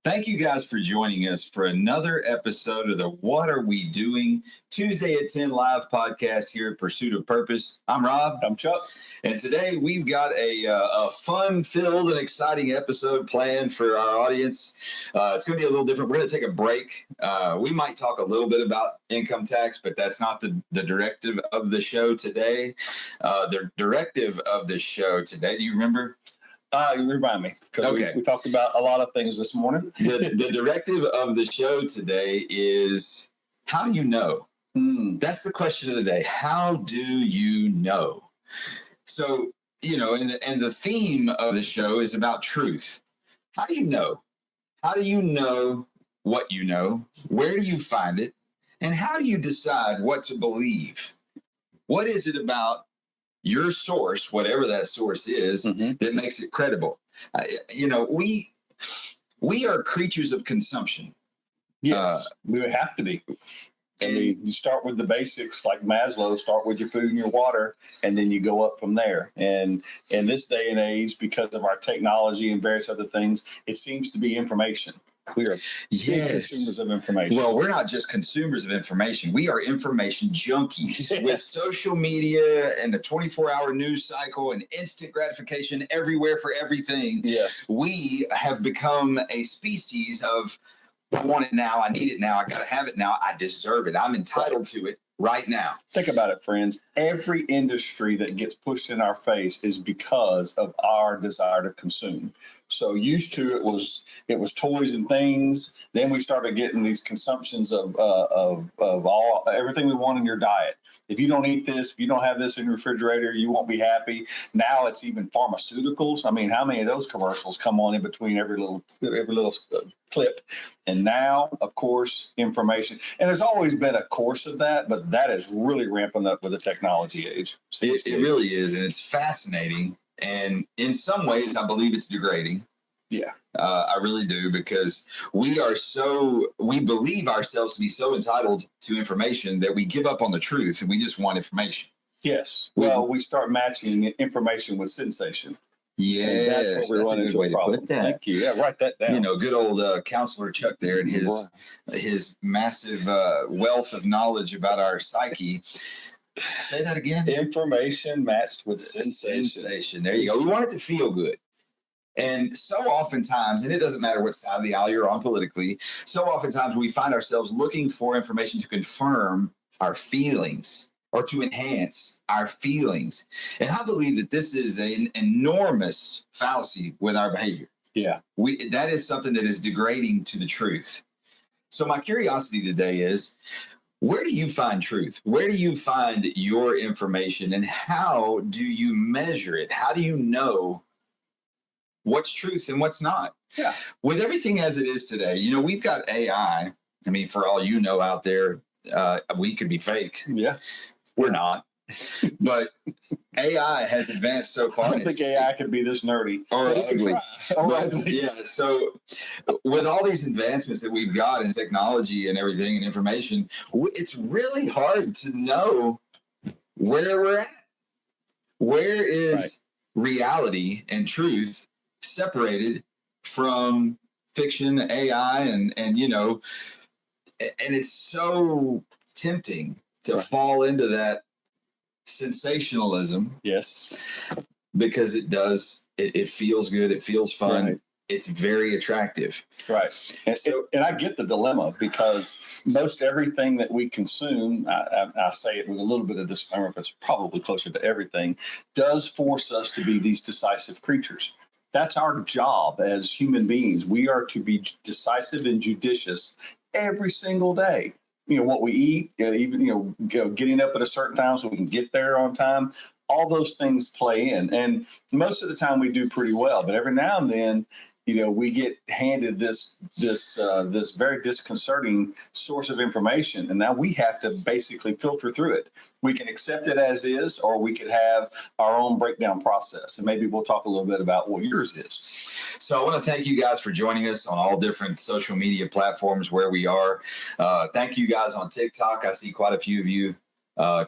Thank you guys for joining us for another episode of the What Are We Doing Tuesday at 10 live podcast here at Pursuit of Purpose. I'm Rob. I'm Chuck. And today we've got a fun-filled and exciting episode planned for our audience. It's going to be a little different. We're going to take a break. We might talk a little bit about income tax, but that's not the directive of the show today. The directive of the show today, do you remember? You remind me. Okay. We talked about a lot of things this morning. The directive of the show today is, how do you know? That's the question of the day. How do you know? So, and the theme of the show is about truth. How do you know? How do you know what you know? Where do you find it? And how do you decide what to believe? What is it about your source, whatever that source is, that makes it credible? We are creatures of consumption. Yes, we would have to be. I mean, you start with the basics like Maslow, start with your food and your water, and then you go up from there. And in this day and age, because of our technology and various other things, it seems to be information. We are big consumers of information. Well, we're not just consumers of information. We are information junkies. Yes. With social media and the 24-hour news cycle and instant gratification everywhere for everything. Yes. We have become a species of, I want it now, I need it now, I got to have it now, I deserve it, I'm entitled to it right now. Think about it, friends. Every industry that gets pushed in our face is because of our desire to consume. So used to it was toys and things. Then we started getting these consumptions of everything we want in your diet. If you don't eat this, if you don't have this in your refrigerator, you won't be happy. Now it's even pharmaceuticals. I mean, how many of those commercials come on in between every little clip? And now, of course, information. And there's always been a course of that, but that is really ramping up with the technology age. It really is, and it's fascinating. And in some ways, I believe it's degrading. Yeah. I really do, because we believe ourselves to be so entitled to information that we give up on the truth and we just want information. Yes. Well, we start matching information with sensation. Yes, that's what we're running into a problem. Thank you. Yeah, write that down. Good old counselor Chuck there and his massive wealth of knowledge about our psyche. Say that again. Information matched with sensation. There you go. We want it to feel good. And so oftentimes, and it doesn't matter what side of the aisle you're on politically, so oftentimes we find ourselves looking for information to confirm our feelings or to enhance our feelings. And I believe that this is an enormous fallacy with our behavior. Yeah. That is something that is degrading to the truth. So my curiosity today is, where do you find truth? Where do you find your information, and how do you measure it? How do you know what's truth and what's not? Yeah. With everything as it is today, we've got AI. I mean, for all you know out there, we could be fake. Yeah. We're not. But AI has advanced so far. I don't think AI could be this nerdy or ugly. Yeah. So with all these advancements that we've got in technology and everything and information, it's really hard to know where we're at. Where is reality and truth separated from fiction, AI, and it's so tempting to fall into that sensationalism. Yes. Because it feels good, it feels fun. Right. It's very attractive. Right. And I get the dilemma, because most everything that we consume, I say it with a little bit of disclaimer, but it's probably closer to everything, does force us to be these decisive creatures. That's our job as human beings. We are to be decisive and judicious every single day. What we eat, even, getting up at a certain time so we can get there on time. All those things play in. And most of the time we do pretty well. But every now and then, we get handed this very disconcerting source of information. And now we have to basically filter through it. We can accept it as is, or we could have our own breakdown process. And maybe we'll talk a little bit about what yours is. So I want to thank you guys for joining us on all different social media platforms where we are. Thank you guys on TikTok. I see quite a few of you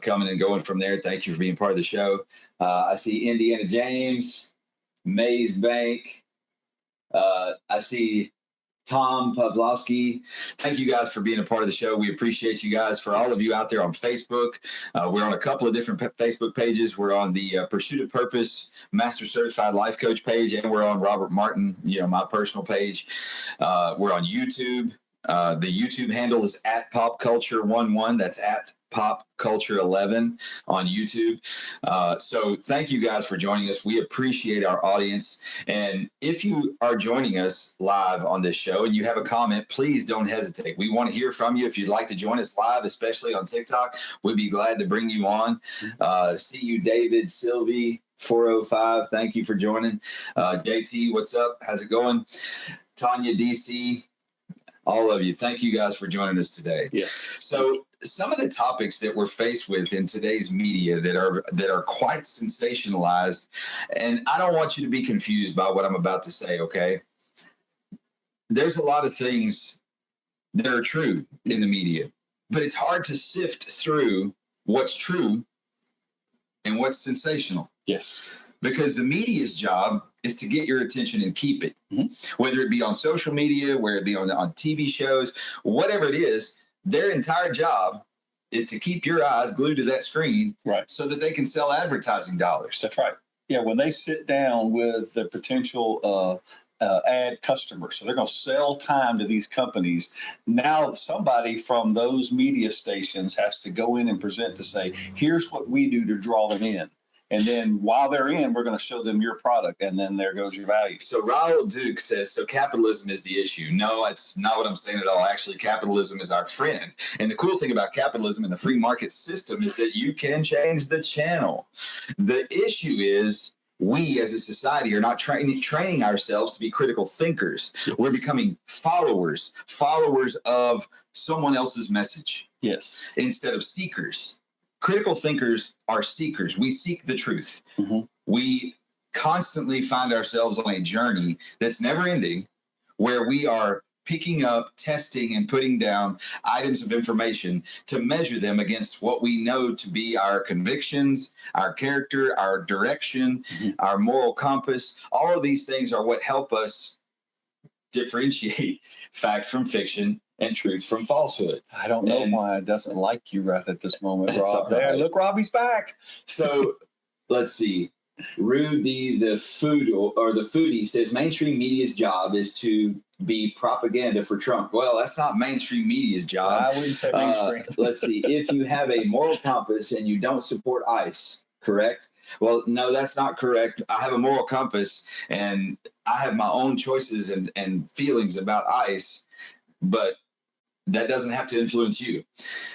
coming and going from there. Thank you for being part of the show. I see Indiana James, Maze Bank. I see Tom Pavlovsky. Thank you guys for being a part of the show. We appreciate you guys. For all of you out there on Facebook, we're on a couple of different Facebook pages. We're on the Pursuit of Purpose Master Certified Life Coach page, and we're on Robert Martin, my personal page. We're on YouTube. The YouTube handle is @popculture11. That's @popculture11 on YouTube. So thank you guys for joining us. We appreciate our audience. And if you are joining us live on this show and you have a comment, please don't hesitate. We want to hear from you. If you'd like to join us live, especially on TikTok, we'd be glad to bring you on. See you, David, Sylvie, 405. Thank you for joining. JT, what's up? How's it going? Tanya, DC, all of you. Thank you guys for joining us today. Yes. So some of the topics that we're faced with in today's media that are quite sensationalized, and I don't want you to be confused by what I'm about to say, okay? There's a lot of things that are true in the media, but it's hard to sift through what's true and what's sensational. Yes. Because the media's job is to get your attention and keep it, whether it be on social media, whether it be on TV shows, whatever it is. Their entire job is to keep your eyes glued to that screen, right, so that they can sell advertising dollars. That's right. Yeah, when they sit down with the potential ad customers, so they're going to sell time to these companies. Now somebody from those media stations has to go in and present to say, here's what we do to draw them in. And then while they're in, we're going to show them your product. And then there goes your value. So Raul Duke says, so capitalism is the issue. No, that's not what I'm saying at all. Actually, capitalism is our friend. And the cool thing about capitalism and the free market system is that you can change the channel. The issue is we as a society are not training ourselves to be critical thinkers. Yes. We're becoming followers of someone else's message. Yes. Instead of seekers. Critical thinkers are seekers. We seek the truth. We constantly find ourselves on a journey that's never ending, where we are picking up, testing, and putting down items of information to measure them against what we know to be our convictions, our character, our direction, our moral compass. All of these things are what help us differentiate fact from fiction and truth from falsehood. I don't know why it doesn't like you right at this moment, Rob. Right. There, look, Robbie's back. So let's see. Rudy the foodie says mainstream media's job is to be propaganda for Trump. Well, that's not mainstream media's job. I wouldn't say mainstream. Let's see. If you have a moral compass and you don't support ICE, correct? Well, no, that's not correct. I have a moral compass and I have my own choices and feelings about ICE, but that doesn't have to influence you.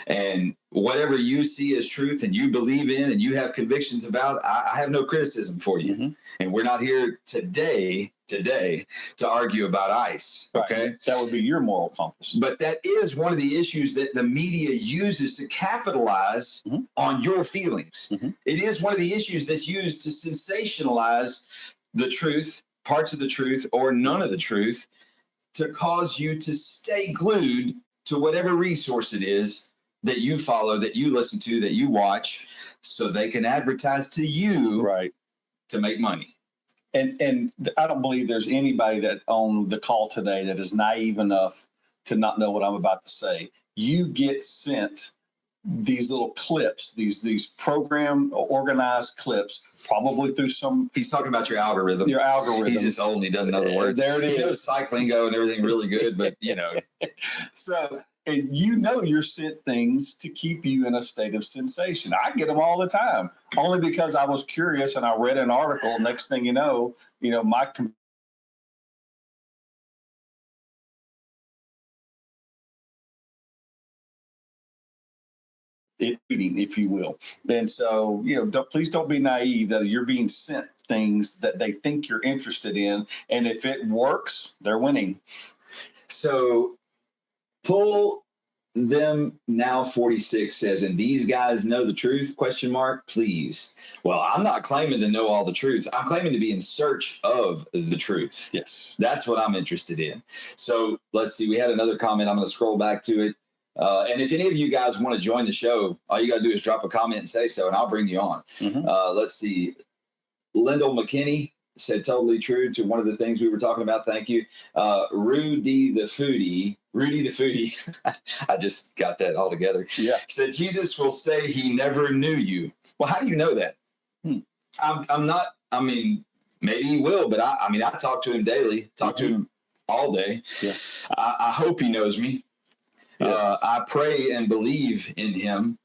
And whatever you see as truth and you believe in and you have convictions about, I have no criticism for you. And we're not here today to argue about ICE. Okay. Right. That would be your moral compass. But that is one of the issues that the media uses to capitalize on your feelings. It is one of the issues that's used to sensationalize the truth, parts of the truth, or none of the truth, to cause you to stay glued to whatever resource it is that you follow, that you listen to, that you watch, so they can advertise to you, right, to make money. And I don't believe there's anybody that on the call today that is naive enough to not know what I'm about to say. You get sent these little clips, these program organized clips, probably through some. He's talking about your algorithm. Your algorithm. He's just old and he doesn't know the words. There it is. He knows cycling go and everything really good, but So you're sent things to keep you in a state of sensation. I get them all the time, only because I was curious and I read an article. Next thing you know, my reading, if you will. And so, please don't be naive that you're being sent things that they think you're interested in. And if it works, they're winning. So pull them now 46 says, and these guys know the truth, ? Please. Well, I'm not claiming to know all the truth. I'm claiming to be in search of the truth. Yes. That's what I'm interested in. So let's see. We had another comment. I'm going to scroll back to it. And if any of you guys want to join the show, all you got to do is drop a comment and say so, and I'll bring you on. Let's see. Lyndall McKinney said totally true to one of the things we were talking about. Thank you. Rudy the Foodie. I just got that all together. Yeah. Said Jesus will say he never knew you. Well, how do you know that? I'm not, I mean, maybe he will, but I talk to him daily, talk to him all day. Yes. I hope he knows me. Yes. I pray and believe in him,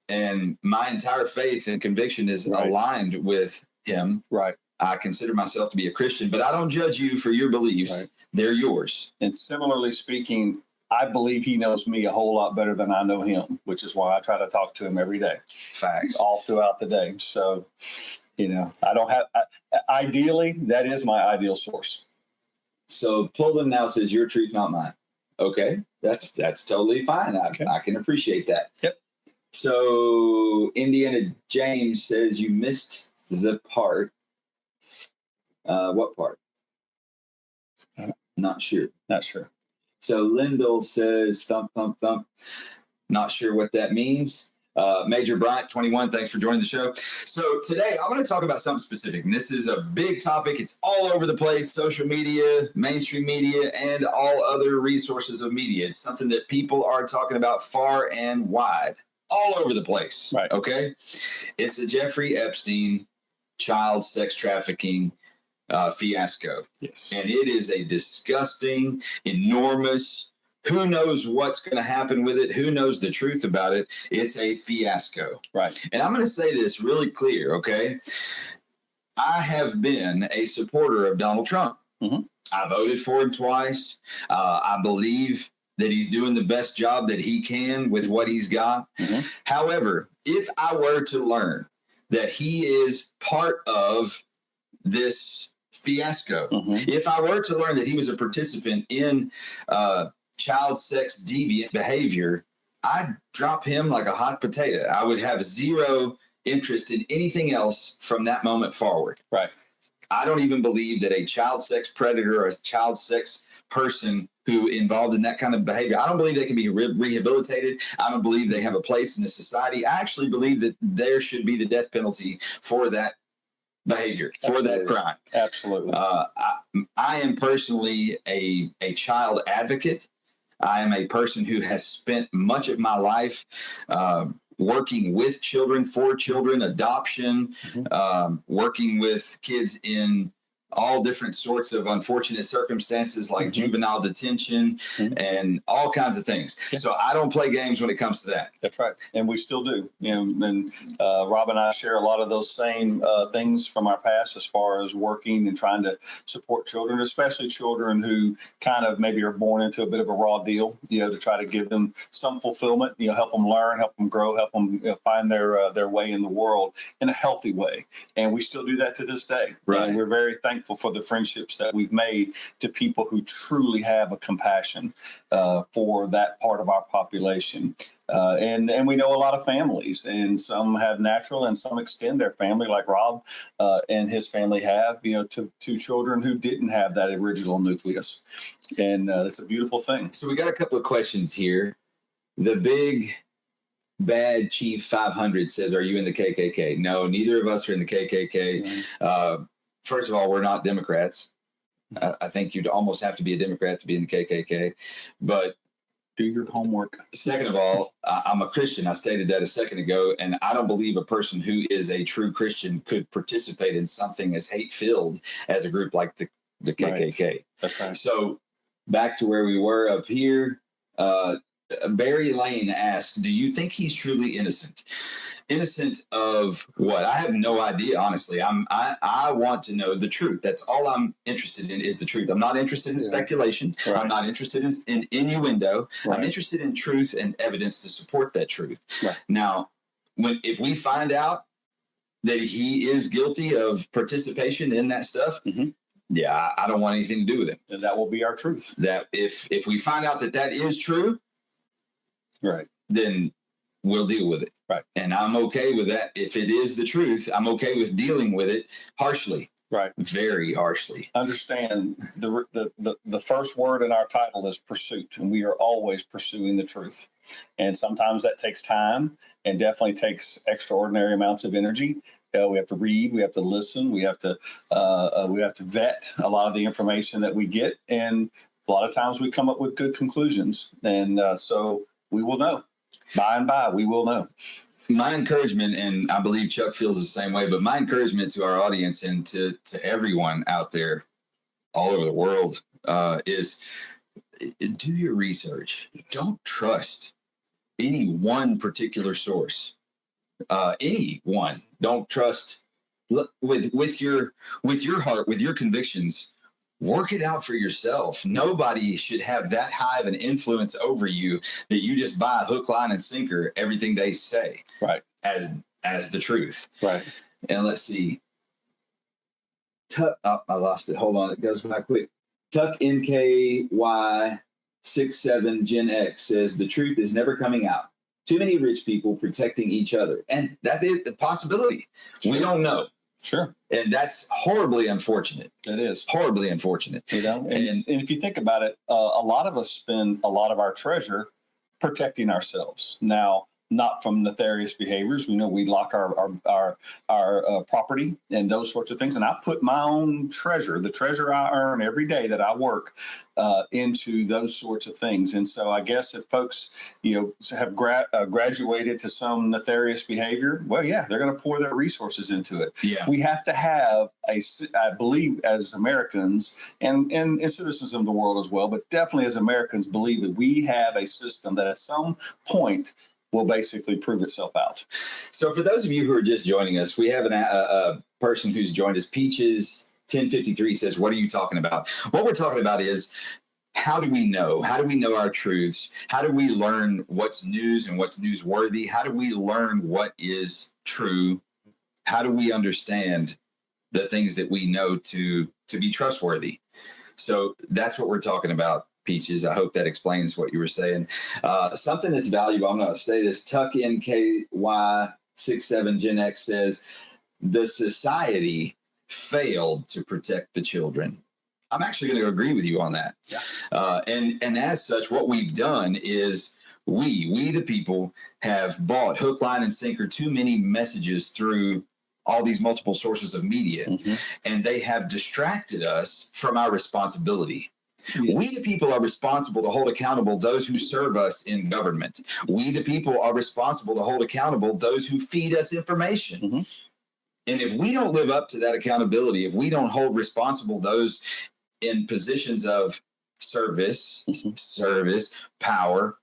and my entire faith and conviction is aligned with him. Right. I consider myself to be a Christian, but I don't judge you for your beliefs. Right. They're yours. And similarly speaking, I believe he knows me a whole lot better than I know him, which is why I try to talk to him every day. Facts. All throughout the day. So, I don't have, ideally, that is my ideal source. So Pullman now says, your truth, not mine. Okay. That's totally fine. I can appreciate that. Yep. So Indiana James says you missed the part. What part? Not sure. Not sure. So Lyndall says thump, thump, thump. Not sure what that means. Major Bryant, 21, thanks for joining the show. So today I want to talk about something specific, and this is a big topic. It's all over the place, social media, mainstream media, and all other resources of media. It's something that people are talking about far and wide, all over the place. Right. Okay. It's a Jeffrey Epstein child sex trafficking fiasco. Yes. And it is a disgusting, enormous, who knows what's going to happen with it? Who knows the truth about it? It's a fiasco. Right. And I'm going to say this really clear, okay? I have been a supporter of Donald Trump. Mm-hmm. I voted for him twice. I believe that he's doing the best job that he can with what he's got. Mm-hmm. However, if I were to learn that he is part of this fiasco, if I were to learn that he was a participant in child sex deviant behavior, I'd drop him like a hot potato. I would have zero interest in anything else from that moment forward. Right. I don't even believe that a child sex predator or a child sex person who involved in that kind of behavior, I don't believe they can be rehabilitated. I don't believe they have a place in the society. I actually believe that there should be the death penalty for that behavior, for that crime. Absolutely. I am personally a child advocate. I am a person who has spent much of my life working with children, for children, adoption, working with kids in all different sorts of unfortunate circumstances like juvenile detention and all kinds of things. Yeah. So I don't play games when it comes to that. That's right. And we still do. And Rob and I share a lot of those same things from our past as far as working and trying to support children, especially children who kind of maybe are born into a bit of a raw deal, to try to give them some fulfillment, help them learn, help them grow, help them find their way in the world in a healthy way. And we still do that to this day. Right. And we're very thankful for the friendships that we've made to people who truly have a compassion for that part of our population. And we know a lot of families, and some have natural and some extend their family like Rob and his family have, to children who didn't have that original nucleus. And that's a beautiful thing. So we got a couple of questions here. The Big Bad Chief 500 says, are you in the KKK? No, neither of us are in the KKK. First of all, we're not Democrats. I think you'd almost have to be a Democrat to be in the KKK. But do your homework. Second of all, I'm a Christian. I stated that a second ago, and I don't believe a person who is a true Christian could participate in something as hate-filled as a group like the KKK. Right. That's right. So back to where we were up here. Barry Lane asked, do you think he's truly innocent? Innocent of what? I have no idea, honestly. I want to know the truth. That's all I'm interested in is the truth. I'm not interested in speculation. Right. I'm not interested in innuendo. Right. I'm interested in truth and evidence to support that truth. Right. Now, if we find out that he is guilty of participation in that stuff, yeah, I don't want anything to do with it. And that will be our truth. That if we find out that is true, right, then we'll deal with it. Right. And I'm okay with that. If it is the truth, I'm okay with dealing with it harshly. Right. Very harshly. Understand the first word in our title is pursuit, and we are always pursuing the truth. And sometimes that takes time and definitely takes extraordinary amounts of energy. We have to read, we have to listen, we have to vet a lot of the information that we get, and a lot of times we come up with good conclusions, and so we will know. By and by, we will know. My encouragement, and I believe Chuck feels the same way, but my encouragement to our audience and to everyone out there all over the world is do your research. Don't trust any one particular source. Any one. Don't trust with your heart, with your convictions. Work it out for yourself. Nobody should have that high of an influence over you that you just buy hook, line, and sinker everything they say, right, as the truth, right. And let's see. I lost it. Hold on, it goes back quick. Tuck NKY67 Gen X says the truth is never coming out. Too many rich people protecting each other, and that is the possibility. Sure. We don't know. Sure. And that's horribly unfortunate. It is. Horribly unfortunate. You know, and if you think about it, a lot of us spend a lot of our treasure protecting ourselves. Now, not from nefarious behaviors. We know we lock our property and those sorts of things. And I put my own treasure, the treasure I earn every day that I work, into those sorts of things. And so I guess if folks, have graduated to some nefarious behavior, well, yeah, they're going to pour their resources into it. Yeah. We have to have I believe as Americans and citizens of the world as well, but definitely as Americans believe that we have a system that at some point will basically prove itself out. So for those of you who are just joining us, we have a person who's joined us. Peaches 1053 says, what are you talking about? What we're talking about is, how do we know? How do we know our truths? How do we learn what's news and what's newsworthy? How do we learn what is true? How do we understand the things that we know to be trustworthy? So that's what we're talking about, Peaches. I hope that explains what you were saying. Something that's valuable, I'm going to say this. Tuck NKY67 Gen X says, the society failed to protect the children. I'm actually going to agree with you on that. Yeah. And as such, what we've done is we the people have bought hook, line, and sinker too many messages through all these multiple sources of media, mm-hmm. and they have distracted us from our responsibility. Yes. We, the people, are responsible to hold accountable those who serve us in government. We, the people, are responsible to hold accountable those who feed us information. Mm-hmm. And if we don't live up to that accountability, if we don't hold responsible those in positions of service, power,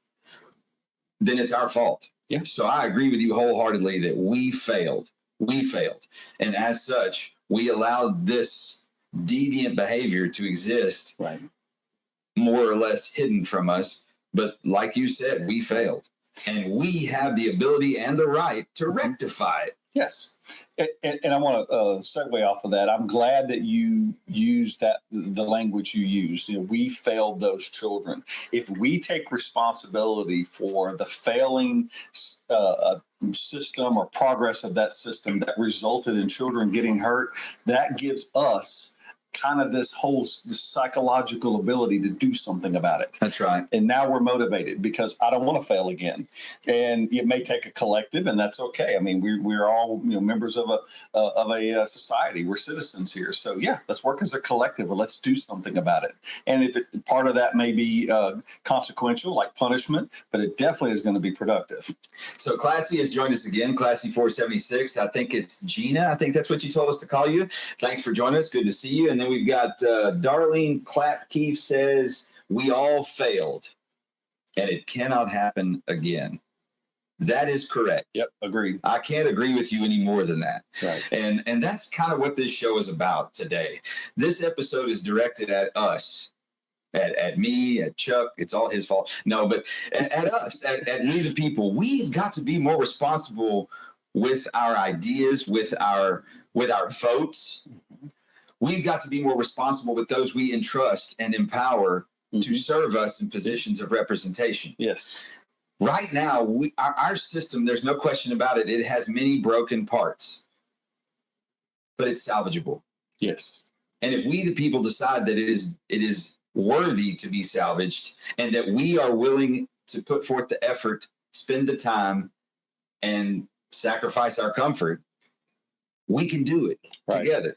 then it's our fault. Yeah. So I agree with you wholeheartedly that we failed. We failed. And as such, we allowed this deviant behavior to exist. Right. More or less hidden from us. But like you said, we failed. And we have the ability and the right to rectify it. Yes. And I want to segue off of that. I'm glad that you used the language you used. We failed those children. If we take responsibility for the failing system or progress of that system that resulted in children getting hurt, that gives us kind of this psychological ability to do something about it. That's right. And now we're motivated because I don't want to fail again. And it may take a collective, and that's okay. I mean, we're all members of a society. We're citizens here. So yeah, let's work as a collective, or let's do something about it. And if part of that may be consequential, like punishment, but it definitely is going to be productive. So Classy has joined us again. Classy 476. I think it's Gina. I think that's what you told us to call you. Thanks for joining us. Good to see you. And then we've got Darlene Clapkeef says, we all failed and it cannot happen again. That is correct. Yep, agreed. I can't agree with you any more than that. Right. And that's kind of what this show is about today. This episode is directed at us, at me, at Chuck. It's all his fault. No, but at us, at we the people. We've got to be more responsible with our ideas, with our votes. We've got to be more responsible with those we entrust and empower to serve us in positions of representation. Yes. Right now, our system, there's no question about it. It has many broken parts, but it's salvageable. Yes. And if we, the people, decide that it is worthy to be salvaged and that we are willing to put forth the effort, spend the time, and sacrifice our comfort, we can do it together.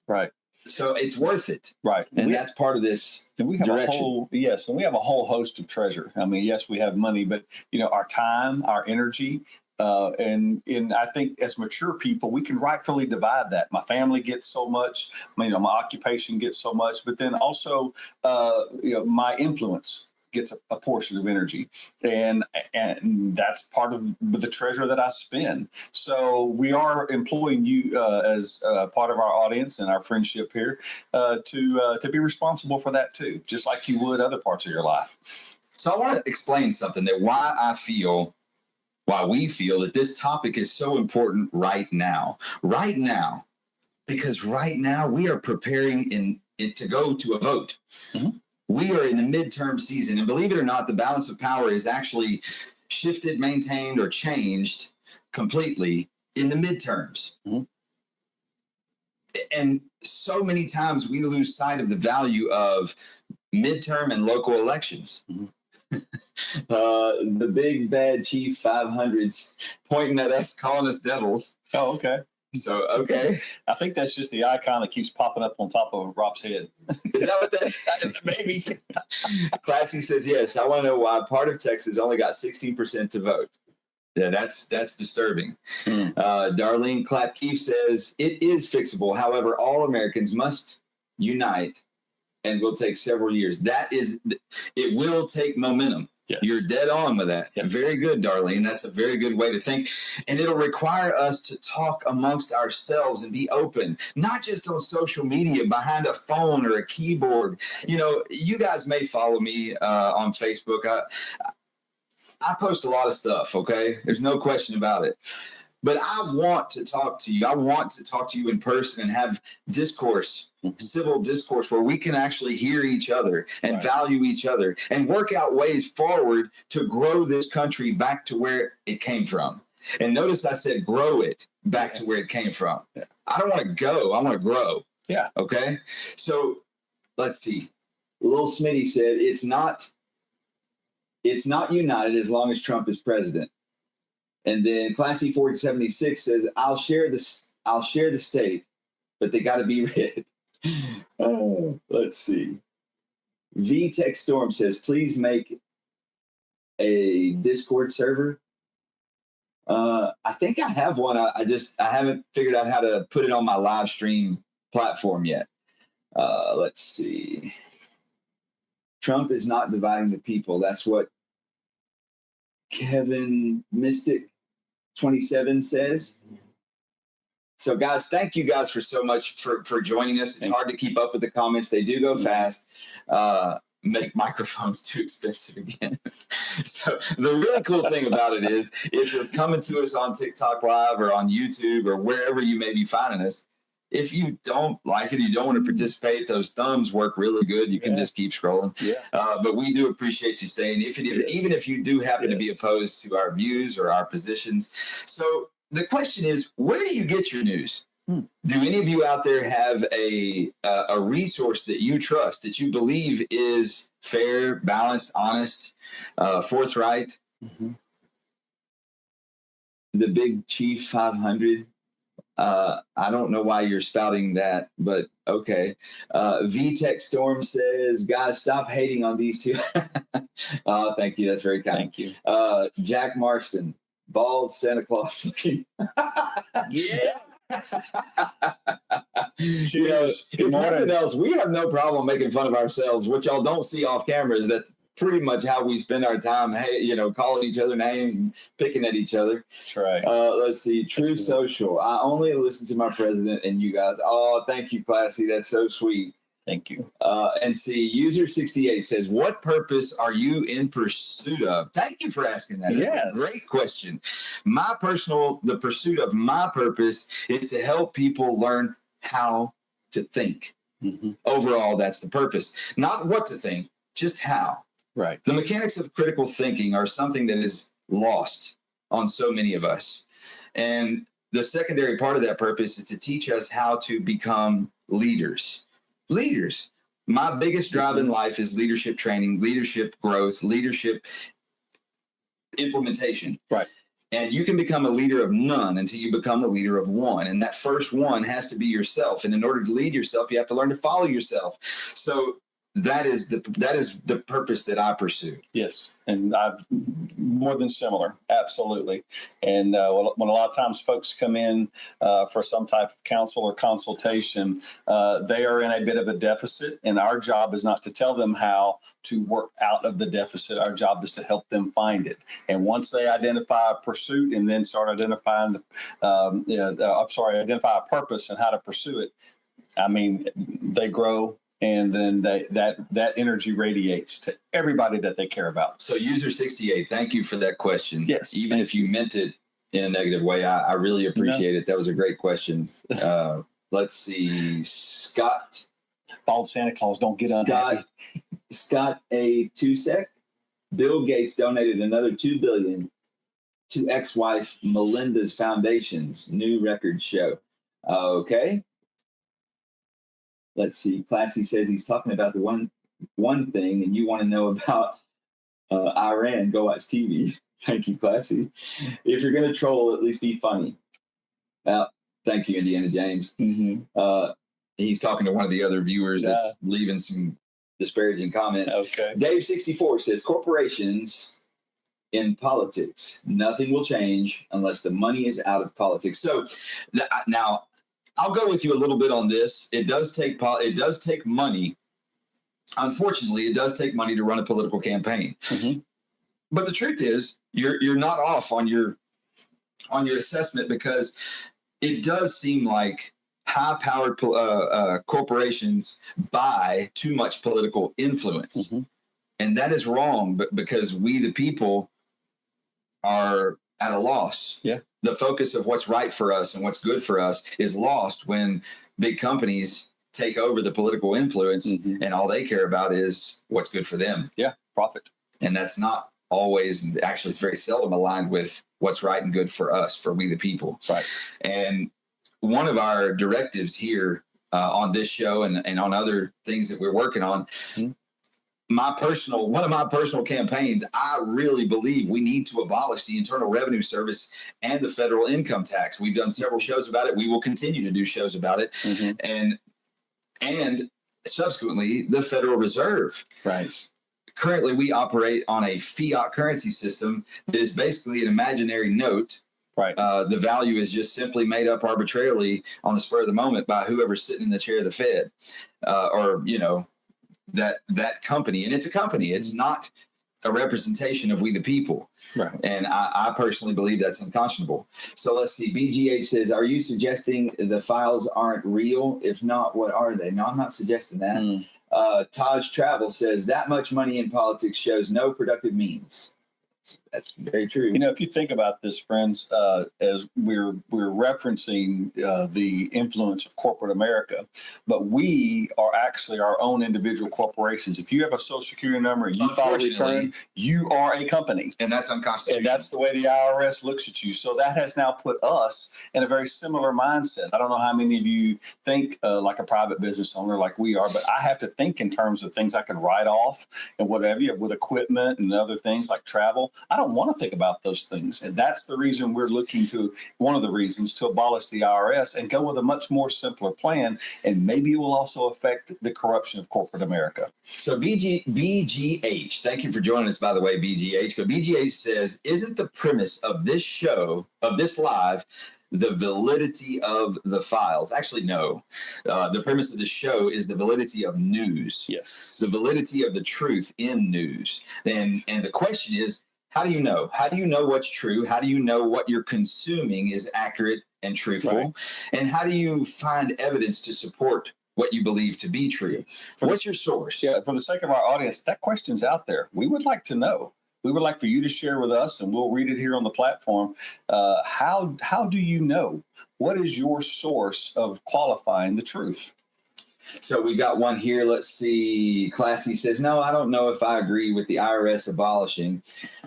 Right. So it's worth it. Right. And that's part of this. And we have direction. and we have a whole host of treasure. I mean, yes, we have money, but our time, our energy, and I think as mature people, we can rightfully divide that. My family gets so much, my occupation gets so much, but then also, my influence gets a portion of energy, and that's part of the treasure that I spend. So we are employing you as part of our audience and our friendship here to be responsible for that too, just like you would other parts of your life. So I want to explain something that why we feel that this topic is so important right now, because right now we are preparing to go to a vote. Mm-hmm. We are in the midterm season, and believe it or not, the balance of power is actually shifted, maintained, or changed completely in the midterms. Mm-hmm. And so many times we lose sight of the value of midterm and local elections. Mm-hmm. The big bad chief 500s pointing at us, calling us devils. Oh, okay. So, okay. I think that's just the icon that keeps popping up on top of Rob's head. Is that what that maybe? Classy says, yes, I want to know why part of Texas only got 16% to vote. Yeah, that's disturbing. Darlene Clapkeef says, it is fixable. However, all Americans must unite and will take several years. It will take momentum. Yes. You're dead on with that. Yes. Very good, Darlene. That's a very good way to think. And it'll require us to talk amongst ourselves and be open, not just on social media, behind a phone or a keyboard. You guys may follow me on Facebook. I post a lot of stuff, okay? There's no question about it. But I want to talk to you. I want to talk to you in person and have discourse, civil discourse, where we can actually hear each other and value each other and work out ways forward to grow this country back to where it came from. And notice I said grow it back to where it came from. Yeah. I don't want to go. I want to grow. Yeah. Okay? So let's see. Lil Smitty said it's not united as long as Trump is president. And then Classy Ford 76 says, I'll share the state, but they got to be red. Let's see. VTech Storm says, please make a Discord server. I think I have one. I haven't figured out how to put it on my live stream platform yet. Let's see. Trump is not dividing the people. That's what Kevin Mystic 27 says. So guys, thank you guys for so much for joining us. It's hard to keep up with the comments. They do go fast. Make microphones too expensive again. So the really cool thing about it is if you're coming to us on TikTok Live or on YouTube or wherever you may be finding us, if you don't like it, you don't want to participate, those thumbs work really good. You can just keep scrolling. Yeah. But we do appreciate you staying, even if you do happen to be opposed to our views or our positions. So the question is, where do you get your news? Do any of you out there have a resource that you trust, that you believe is fair, balanced, honest, forthright? Mm-hmm. The Big Chief 500. I don't know why you're spouting that, but okay. VTech Storm says, guys, stop hating on these two. Thank you. That's very kind. Thank you. Jack Marston, bald Santa Claus looking. Yeah. If nothing else, we have no problem making fun of ourselves. What y'all don't see off camera is that's pretty much how we spend our time, calling each other names and picking at each other. That's right. Let's see. True Social. I only listen to my president and you guys. Oh, thank you, Classy. That's so sweet. Thank you. And see, User 68 says, what purpose are you in pursuit of? Thank you for asking that. That's a great question. The pursuit of my purpose is to help people learn how to think. Mm-hmm. Overall, that's the purpose. Not what to think, just how. Right. The mechanics of critical thinking are something that is lost on so many of us. And the secondary part of that purpose is to teach us how to become leaders. Leaders. My biggest drive in life is leadership training, leadership growth, leadership implementation. Right. And you can become a leader of none until you become the leader of one. And that first one has to be yourself. And in order to lead yourself, you have to learn to follow yourself. So that is the purpose that I pursue. Yes, and more than similar, absolutely. And when a lot of times folks come in for some type of counsel or consultation, they are in a bit of a deficit, and our job is not to tell them how to work out of the deficit. Our job is to help them find it. And once they identify a pursuit and then start identifying identify a purpose and how to pursue it, I mean, they grow. And then that energy radiates to everybody that they care about. So user 68, thank you for that question. Yes. Even if you meant it in a negative way, I really appreciate it. That was a great question. Let's see. Scott. Bald Santa Claus, don't get unhappy. Scott A. Tusek. Bill Gates donated another $2 billion to ex-wife Melinda's foundations. New records show. Okay. Let's see. Classy says he's talking about the one thing, and you want to know about Iran. Go watch TV. Thank you, Classy. If you're going to troll, at least be funny. Thank you, Indiana James. Mm-hmm. He's talking to one of the other viewers that's leaving some disparaging comments. Okay. Dave 64 says corporations in politics. Nothing will change unless the money is out of politics. So now, I'll go with you a little bit on this. It does take money. Unfortunately, it does take money to run a political campaign. Mm-hmm. But the truth is, you're not off on your assessment, because it does seem like high-powered corporations buy too much political influence, mm-hmm. and that is wrong. But because we, the people, are at a loss. Yeah. The focus of what's right for us and what's good for us is lost when big companies take over the political influence, mm-hmm. and all they care about is what's good for them. Yeah, profit. And that's not always, actually, it's very seldom aligned with what's right and good for us, for we the people. Right. And one of our directives here on this show and on other things that we're working on, mm-hmm. one of my personal campaigns, I really believe we need to abolish the Internal Revenue Service and the federal income tax. We've done several shows about it. We will continue to do shows about it. Mm-hmm. And subsequently, the Federal Reserve. Right. Currently, we operate on a fiat currency system that is basically an imaginary note. Right. The value is just simply made up arbitrarily on the spur of the moment by whoever's sitting in the chair of the Fed, or that company. And it's a company. It's not a representation of we the people. Right. And I personally believe that's unconscionable. So let's see. BGH says, are you suggesting the files aren't real? If not, what are they? No, I'm not suggesting that. Taj Travel says that much money in politics shows no productive means. That's very true. You know, if you think about this, friends, as we're referencing the influence of corporate America, but we are actually our own individual corporations. If you have a Social Security number and you file a return, you are a company. And that's unconstitutional. And that's the way the IRS looks at you. So that has now put us in a very similar mindset. I don't know how many of you think like a private business owner like we are, but I have to think in terms of things I can write off and whatever, with equipment and other things like travel. I don't want to think about those things. And that's the reason we're looking to, one of the reasons, to abolish the IRS and go with a much more simpler plan. And maybe it will also affect the corruption of corporate America. So BGH, thank you for joining us, by the way, BGH. But BGH says, isn't the premise of this show, of this live, the validity of the files? Actually, no. The premise of the show is the validity of news. Yes. The validity of the truth in news. And the question is, how do you know? How do you know what's true? How do you know what you're consuming is accurate and truthful? Right. And how do you find evidence to support what you believe to be true? What's your source? Yeah, for the sake of our audience, that question's out there. We would like to know. We would like for you to share with us, and we'll read it here on the platform. How do you know? What is your source of qualifying the truth? So we've got one here. Let's see. Classy says, no, I don't know if I agree with the IRS abolishing.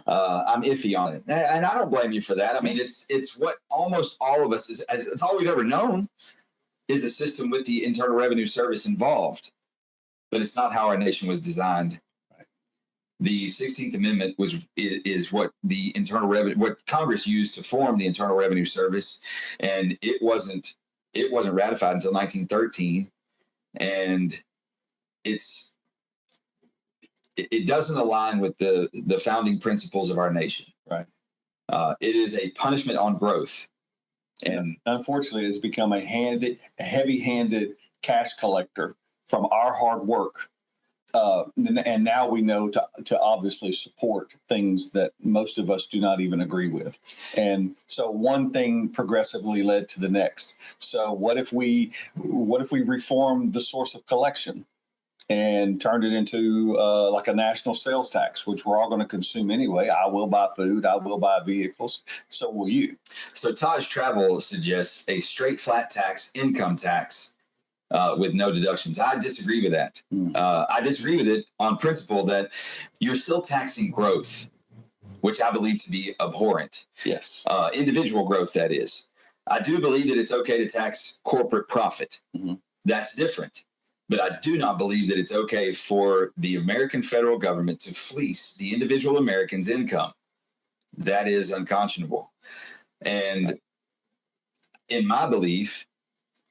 I'm iffy on it. And I don't blame you for that. I mean, it's what almost all of us is. It's all we've ever known is a system with the Internal Revenue Service involved. But it's not how our nation was designed. the 16th Amendment is what the Internal Revenue, what Congress used to form the Internal Revenue Service, and it wasn't ratified until 1913, and it doesn't align with the founding principles of our nation. Right. It is a punishment on growth, and unfortunately, it's become a heavy-handed cash collector from our hard work. And now we know to obviously support things that most of us do not even agree with. And so one thing progressively led to the next. So what if we reformed the source of collection and turned it into like a national sales tax, which we're all going to consume anyway? I will buy food. I will buy vehicles. So will you. So Taj Travel suggests a straight flat tax, income tax, with no deductions. I disagree with that. I disagree with it on principle that you're still taxing growth, which I believe to be abhorrent. Yes. Individual growth, that is. I do believe that it's okay to tax corporate profit. Mm-hmm. That's different. But I do not believe that it's okay for the American federal government to fleece the individual American's income. That is unconscionable. And in my belief,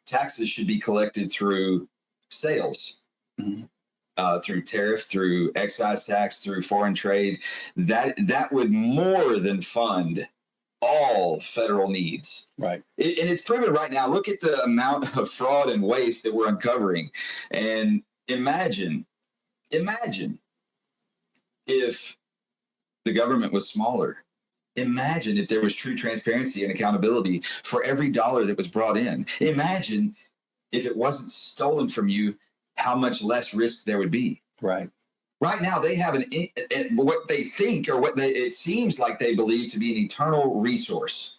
taxes should be collected through sales, through tariff, through excise tax, through foreign trade. That would more than fund all federal needs. Right. And it's proven right now. Look at the amount of fraud and waste that we're uncovering. And imagine if the government was smaller. Imagine if there was true transparency and accountability for every dollar that was brought in. Imagine if it wasn't stolen from you, how much less risk there would be. Right. Right now, they have what they think, or it seems like they believe to be an eternal resource.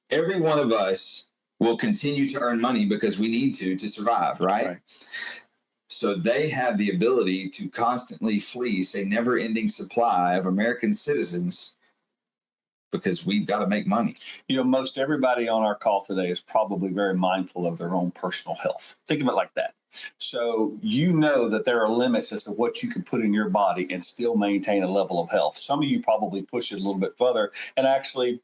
Every one of us will continue to earn money because we need to survive, right? So they have the ability to constantly fleece a never-ending supply of American citizens because we've got to make money. You know, most everybody on our call today is probably very mindful of their own personal health. Think of it like that. So you know that there are limits as to what you can put in your body and still maintain a level of health. Some of you probably push it a little bit further and actually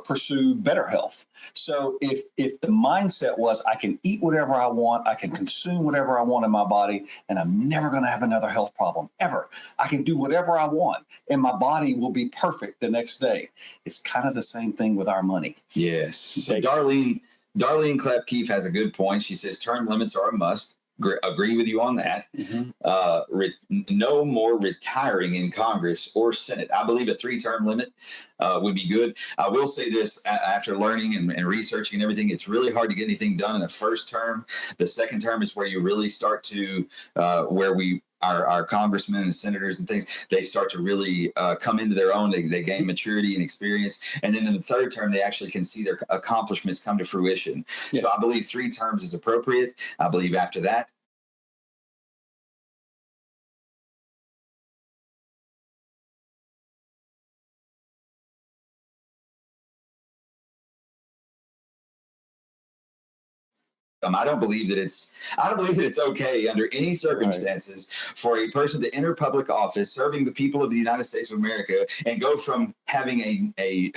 pursue better health. So if the mindset was, I can eat whatever I want, I can consume whatever I want in my body, and I'm never going to have another health problem ever. I can do whatever I want, and my body will be perfect the next day. It's kind of the same thing with our money. Yes. So Darlene Klepp-Keefe has a good point. She says term limits are a must. Agree with you on that. No more retiring in Congress or Senate. I believe a 3-term limit would be good. I will say this, after learning and researching and everything, it's really hard to get anything done in the first term. The second term is where you really start to, our congressmen and senators and things, they start to really come into their own. They gain maturity and experience. And then in the third term, they actually can see their accomplishments come to fruition. Yeah. So I believe 3 terms is appropriate. I believe after that, I don't believe that it's okay under any circumstances for a person to enter public office serving the people of the United States of America and go from having a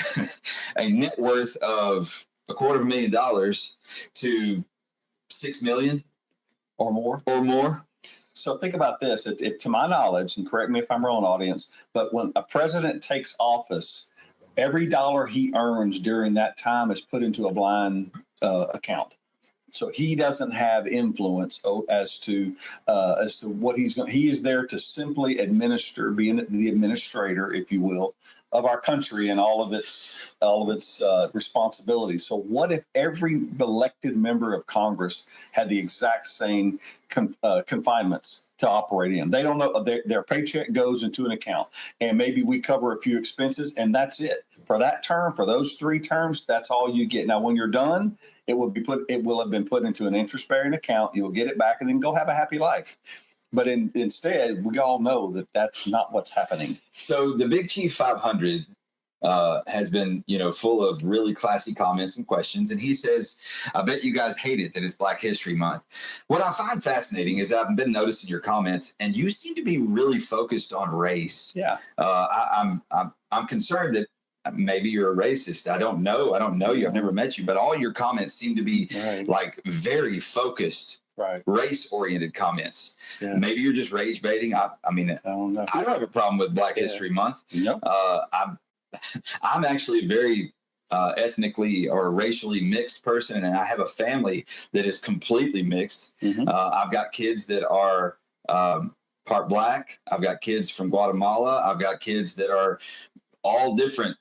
net worth of $250,000 to $6 million or more. So think about this. To my knowledge, and correct me if I'm wrong, audience, but when a president takes office, every dollar he earns during that time is put into a blind account. So he doesn't have influence as to what he's going. He is there to simply administer, being the administrator, if you will, of our country and all of its responsibilities. So what if every elected member of Congress had the exact same confinements to operate in? They don't know, their paycheck goes into an account, and maybe we cover a few expenses, and that's it for that term. For those 3 terms, that's all you get. Now, when you're done, it will have been put into an interest-bearing account. You'll get it back, and then go have a happy life. But instead, we all know that that's not what's happening. So the Big Chief 500 has been, full of really classy comments and questions. And he says, I bet you guys hate it that it's Black History Month. What I find fascinating is I've been noticing your comments, and you seem to be really focused on race. Yeah. I'm concerned that maybe you're a racist. I don't know you. I've never met you, but all your comments seem to be like very focused, race-oriented comments. Yeah. Maybe you're just rage baiting. I don't know. I don't have a problem with Black History Month. Nope. I'm actually a very ethnically or racially mixed person, and I have a family that is completely mixed. I've got kids that are part Black. I've got kids from Guatemala. I've got kids that are all different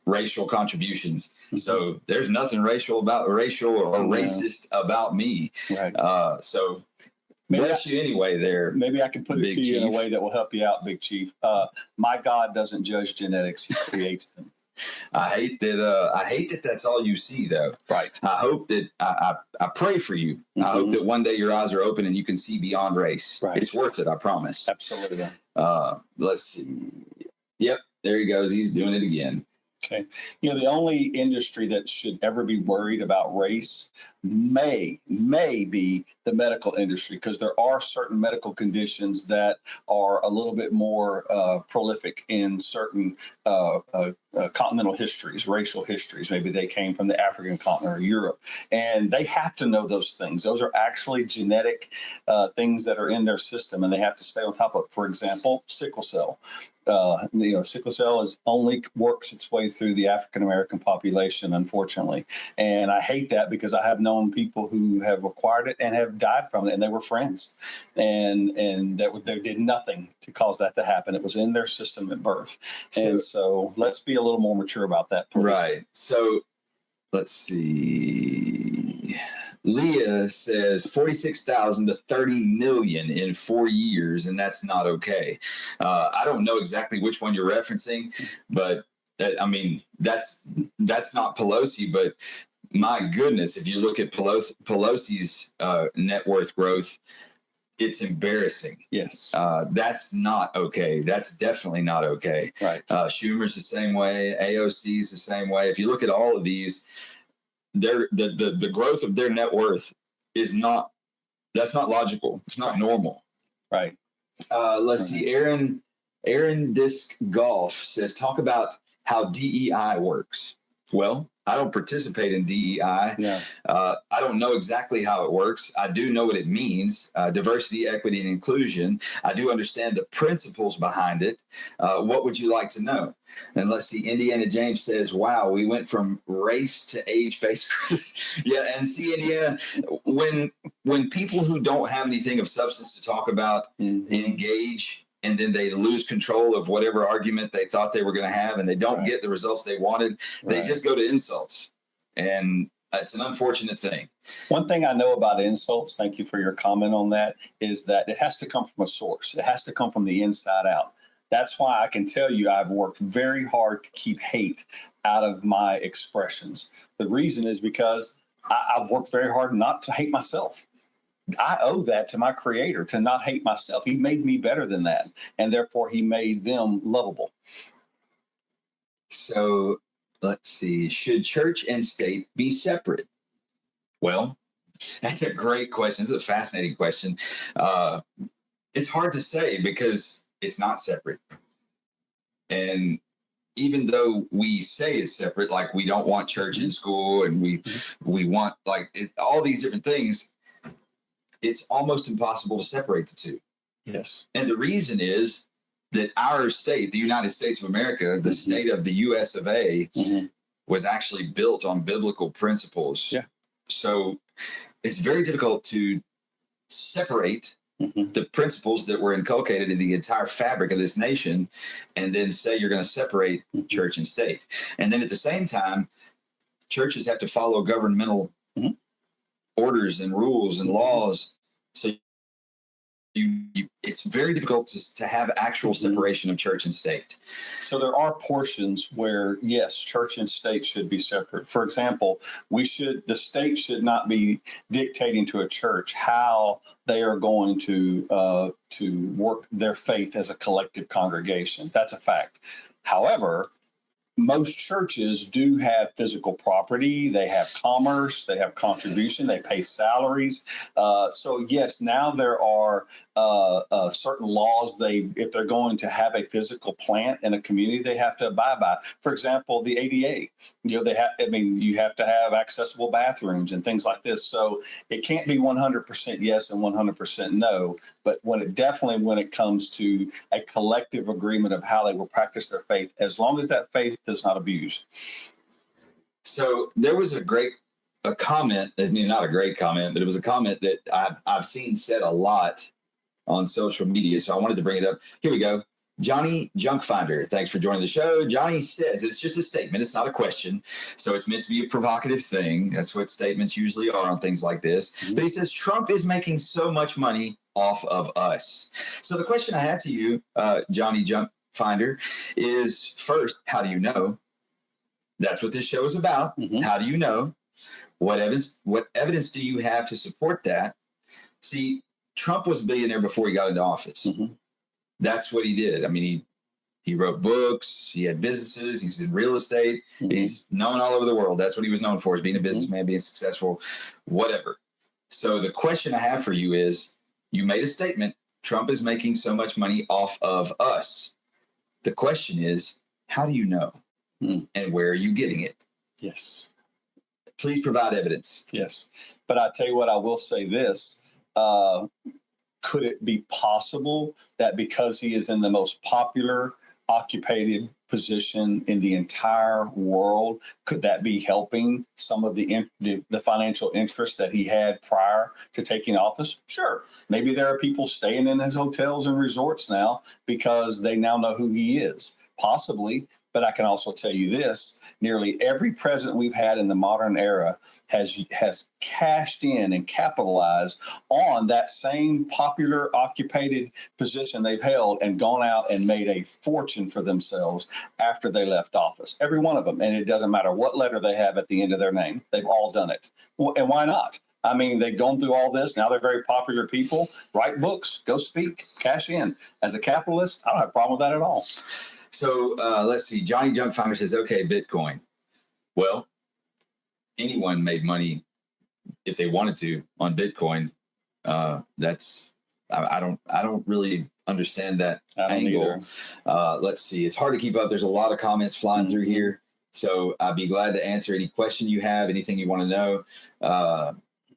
racial contributions. So there's nothing racial or racist about me. So bless you anyway there. Maybe I can put it to you in a way that will help you out, Big Chief. My God doesn't judge genetics. He creates them. I hate that that's all you see, though. Right. I hope that I pray for you. I hope that one day your eyes are open and you can see beyond race. Right. It's worth it. I promise. Absolutely. Let's see. Yep. There he goes. He's doing it again. Okay. The only industry that should ever be worried about race may be the medical industry, because there are certain medical conditions that are a little bit more prolific in certain continental histories, racial histories. Maybe they came from the African continent or Europe, and they have to know those things. Those are actually genetic things that are in their system, and they have to stay on top of it. For example, sickle cell. Sickle cell only works its way through the African American population, unfortunately. And I hate that, because I have known people who have acquired it and have died from it, and they were friends, and that they did nothing to cause that to happen. It was in their system at birth. And so let's be a little more mature about that, please. Right. So let's see. Leah says 46,000 to 30 million in 4 years, and that's not okay. I don't know exactly which one you're referencing, but that's not Pelosi. But my goodness, if you look at Pelosi's net worth growth, it's embarrassing. Yes. That's not okay. That's definitely not okay. Right. Schumer's the same way. AOC's the same way. If you look at all of these, the growth of their net worth that's not logical. It's not normal. Right. Let's see. Aaron Disc Golf says, talk about how DEI works. Well, I don't participate in DEI. Yeah. I don't know exactly how it works. I do know what it means, diversity, equity, and inclusion. I do understand the principles behind it. What would you like to know? And let's see, Indiana James says, wow, we went from race to age-based. Yeah, and see, Indiana, when people who don't have anything of substance to talk about engage, and then they lose control of whatever argument they thought they were going to have, and they don't get the results they wanted, they just go to insults. And it's an unfortunate thing. One thing I know about insults, thank you for your comment on that, is that it has to come from a source. It has to come from the inside out. That's why I can tell you I've worked very hard to keep hate out of my expressions. The reason is because I've worked very hard not to hate myself. I owe that to my creator, to not hate myself. He made me better than that, and therefore he made them lovable. So let's see. Should church and state be separate? Well, that's a great question. It's a fascinating question. It's hard to say because it's not separate. And even though we say it's separate, like we don't want church in school, and we want all these different things, it's almost impossible to separate the two. Yes. And the reason is that our state, the United States of America, the state of the US of A, was actually built on biblical principles. Yeah. So it's very difficult to separate the principles that were inculcated in the entire fabric of this nation and then say you're going to separate church and state. And then at the same time, churches have to follow governmental orders and rules and laws. So it's very difficult to have actual separation of church and state. So there are portions where, yes, church and state should be separate. For example, the state should not be dictating to a church how they are going to work their faith as a collective congregation. That's a fact. However, most churches do have physical property. They have commerce. They have contribution. They pay salaries. So yes, now there are certain laws. If they're going to have a physical plant in a community, they have to abide by. For example, the ADA. You have to have accessible bathrooms and things like this. So it can't be 100% yes and 100% no. But when it comes to a collective agreement of how they will practice their faith, as long as that faith does not abuse. So there was a comment, I mean, not a great comment, but it was a comment that I've seen said a lot on social media. So I wanted to bring it up. Here we go. Johnny Junk Finder, thanks for joining the show. Johnny says, it's just a statement. It's not a question. So it's meant to be a provocative thing. That's what statements usually are on things like this. Mm-hmm. But he says, Trump is making so much money off of us. So the question I have to you, Johnny Junk Finder, is first, how do you know? That's what this show is about. Mm-hmm. How do you know? What evidence do you have to support that? See, Trump was a billionaire before he got into office. Mm-hmm. That's what he did. I mean, he wrote books, he had businesses, he's in real estate, mm-hmm. He's known all over the world. That's what he was known for, is being a businessman, being successful, whatever. So the question I have for you is, you made a statement, Trump is making so much money off of us. The question is, how do you know? And where are you getting it? Yes. Please provide evidence. Yes. But I tell you what, I will say this. Could it be possible that because he is in the most popular occupied position in the entire world, could that be helping some of the financial interests that he had prior to taking office? Sure. Maybe there are people staying in his hotels and resorts now because they now know who he is. Possibly. But I can also tell you this, nearly every president we've had in the modern era has cashed in and capitalized on that same popular occupied position they've held and gone out and made a fortune for themselves after they left office. Every one of them. And it doesn't matter what letter they have at the end of their name. They've all done it. And why not? I mean, they've gone through all this. Now they're very popular people. Write books, go speak, cash in. As a capitalist, I don't have a problem with that at all. So let's see. Johnny Junk Finder says, okay, Bitcoin. Well, anyone made money if they wanted to on Bitcoin. I don't really understand that angle. Let's see. It's hard to keep up. There's a lot of comments flying through here. So I'd be glad to answer any question you have, anything you want to know.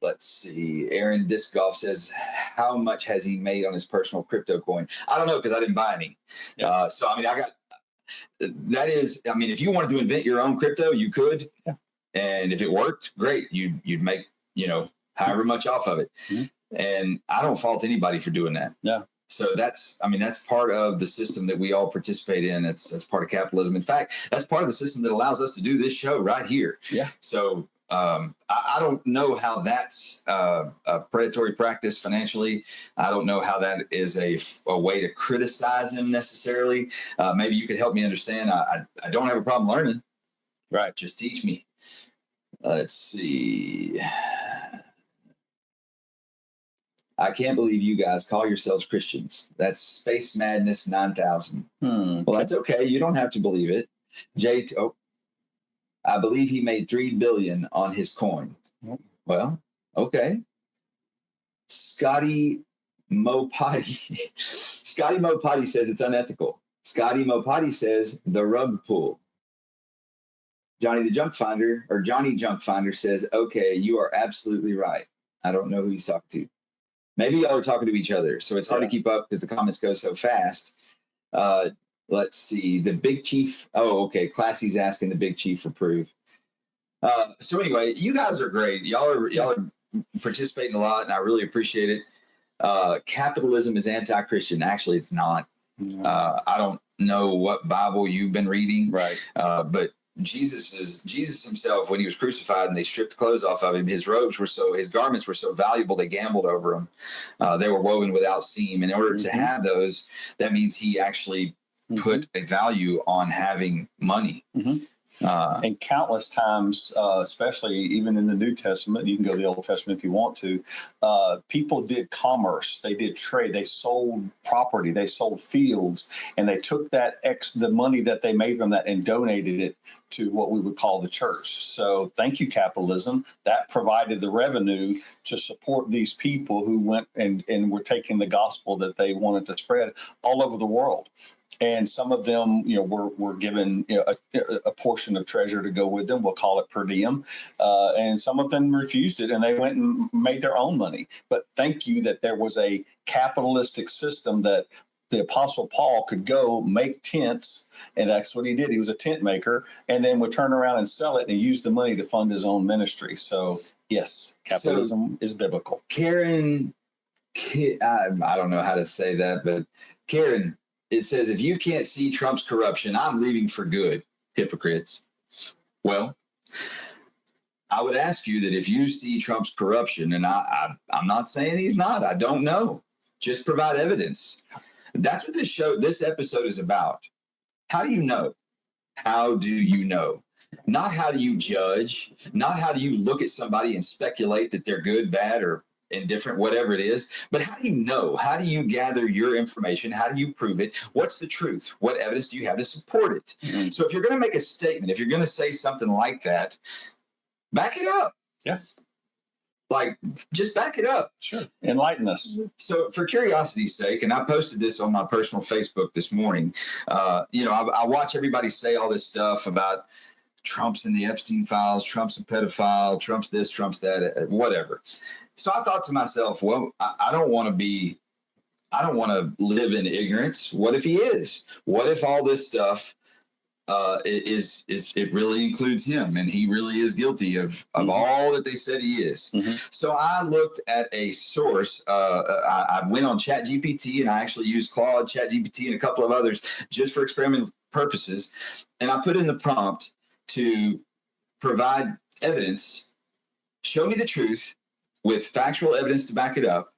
Let's see. Aaron Disc Golf says, how much has he made on his personal crypto coin? I don't know, because I didn't buy any. Yep. So, I mean, if you wanted to invent your own crypto, you could. Yeah. And if it worked, great. You'd make, however much off of it. Mm-hmm. And I don't fault anybody for doing that. Yeah. So that's part of the system that we all participate in. That's part of capitalism. In fact, that's part of the system that allows us to do this show right here. Yeah. So, I don't know how that's a predatory practice financially. I don't know how that is a way to criticize him necessarily. Maybe you could help me understand. I don't have a problem learning. Right. Just teach me. Let's see. I can't believe you guys call yourselves Christians. That's Space Madness 9000. Well, that's okay. You don't have to believe it. I believe he made $3 billion on his coin. Well, okay. Scotty Mopati says it's unethical. Scotty Mopati says the rug pull. Johnny Junk Finder says, okay, you are absolutely right. I don't know who he's talking to. Maybe y'all are talking to each other, so it's hard to keep up because the comments go so fast. Let's see. The Big Chief. Oh, okay. Classy's asking the Big Chief for proof. So anyway, you guys are great. Y'all are participating a lot, and I really appreciate it. Capitalism is anti-Christian. Actually, it's not. I don't know what Bible you've been reading, right? But Jesus himself, when he was crucified and they stripped the clothes off of him, his garments were so valuable they gambled over them. They were woven without seam. In order to have those, that means he actually put a value on having money. And countless times, especially even in the New Testament, you can go to the Old Testament if you want to, people did commerce, they did trade, they sold property, they sold fields, and they took the money that they made from that and donated it to what we would call the church. So thank you, capitalism. That provided the revenue to support these people who went and were taking the gospel that they wanted to spread all over the world. And some of them, were given a portion of treasure to go with them. We'll call it per diem. And some of them refused it, and they went and made their own money. But thank you that there was a capitalistic system that the Apostle Paul could go make tents, and that's what he did. He was a tent maker, and then would turn around and sell it and use the money to fund his own ministry. So, yes, capitalism is biblical. Karen, I don't know how to say that, but Karen, it says, if you can't see Trump's corruption, I'm leaving for good, hypocrites. Well, I would ask you that if you see Trump's corruption, and I'm not saying he's not, I don't know, just provide evidence. That's what this episode is about. How do you know? How do you know? Not how do you judge, not how do you look at somebody and speculate that they're good, bad, or indifferent, whatever it is, but how do you know? How do you gather your information? How do you prove it? What's the truth? What evidence do you have to support it? Mm-hmm. So if you're going to make a statement, if you're going to say something like that, back it up. Yeah. Like, just back it up. Sure. Enlighten us. So for curiosity's sake, and I posted this on my personal Facebook this morning, I watch everybody say all this stuff about Trump's in the Epstein files, Trump's a pedophile, Trump's this, Trump's that, whatever. So I thought to myself, well, I don't want to live in ignorance. What if he is? What if all this stuff it really includes him, and he really is guilty of all that they said he is? Mm-hmm. So I looked at a source. I went on ChatGPT, and I actually used Claude, ChatGPT, and a couple of others just for experimental purposes. And I put in the prompt to provide evidence, show me the truth, with factual evidence to back it up,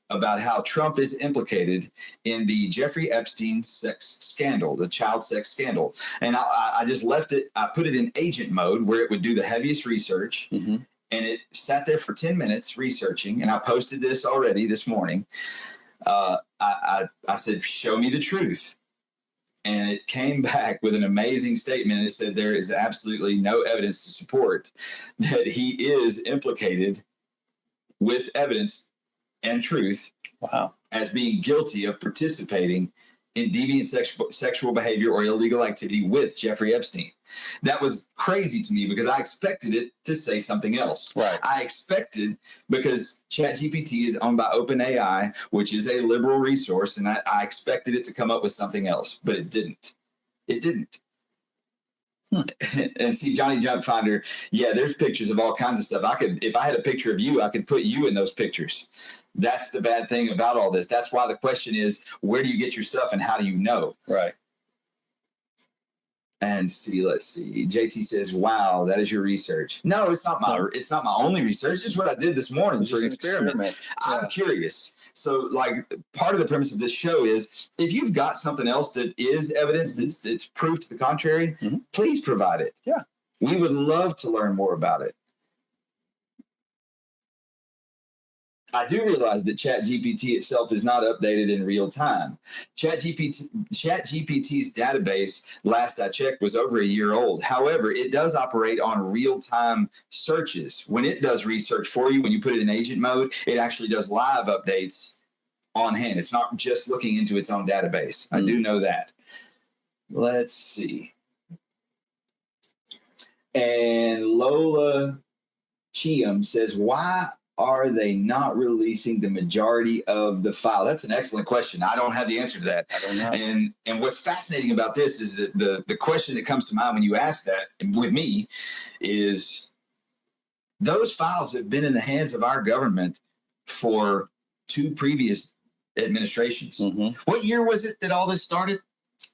about how Trump is implicated in the Jeffrey Epstein sex scandal, the child sex scandal. And I just left it, I put it in agent mode where it would do the heaviest research. Mm-hmm. And it sat there for 10 minutes researching. And I posted this already this morning. I said, show me the truth. And it came back with an amazing statement. It said there is absolutely no evidence to support that he is implicated with evidence and truth, wow, as being guilty of participating in deviant sexual behavior or illegal activity with Jeffrey Epstein. That was crazy to me because I expected it to say something else. Right. I expected, because ChatGPT is owned by OpenAI, which is a liberal resource, and I expected it to come up with something else, but it didn't. It didn't. And see, Johnny Junk Finder, yeah, there's pictures of all kinds of stuff. If I had a picture of you, I could put you in those pictures. That's the bad thing about all this. That's why the question is, where do you get your stuff and how do you know? Right. And let's see. JT says, wow, that is your research. No, it's not my only research. It's just what I did this morning for an experiment. I'm curious. So, part of the premise of this show is, if you've got something else that is evidence, that's proof to the contrary, mm-hmm. please provide it. Yeah. We would love to learn more about it. I do realize that ChatGPT itself is not updated in real time. ChatGPT's database, last I checked, was over a year old. However, it does operate on real-time searches. When it does research for you, when you put it in agent mode, it actually does live updates on hand. It's not just looking into its own database. I do know that. Let's see. And Lola Chiam says, why are they not releasing the majority of the file? That's an excellent question. I don't have the answer to that. I don't know. And what's fascinating about this is that the question that comes to mind when you ask that with me is, those files have been in the hands of our government for 2 previous administrations. Mm-hmm. What year was it that all this started?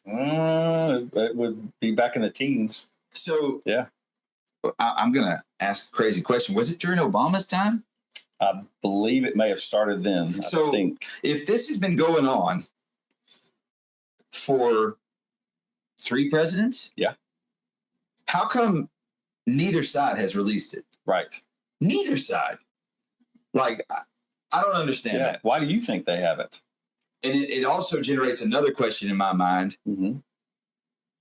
It would be back in the teens. So yeah, I'm going to ask a crazy question. Was it during Obama's time? I believe it may have started then. So if this has been going on for 3 presidents, yeah, How come neither side has released it? Right. Neither side. Like, I don't understand that. Why do you think they haven't? And it also generates another question in my mind. Mm-hmm.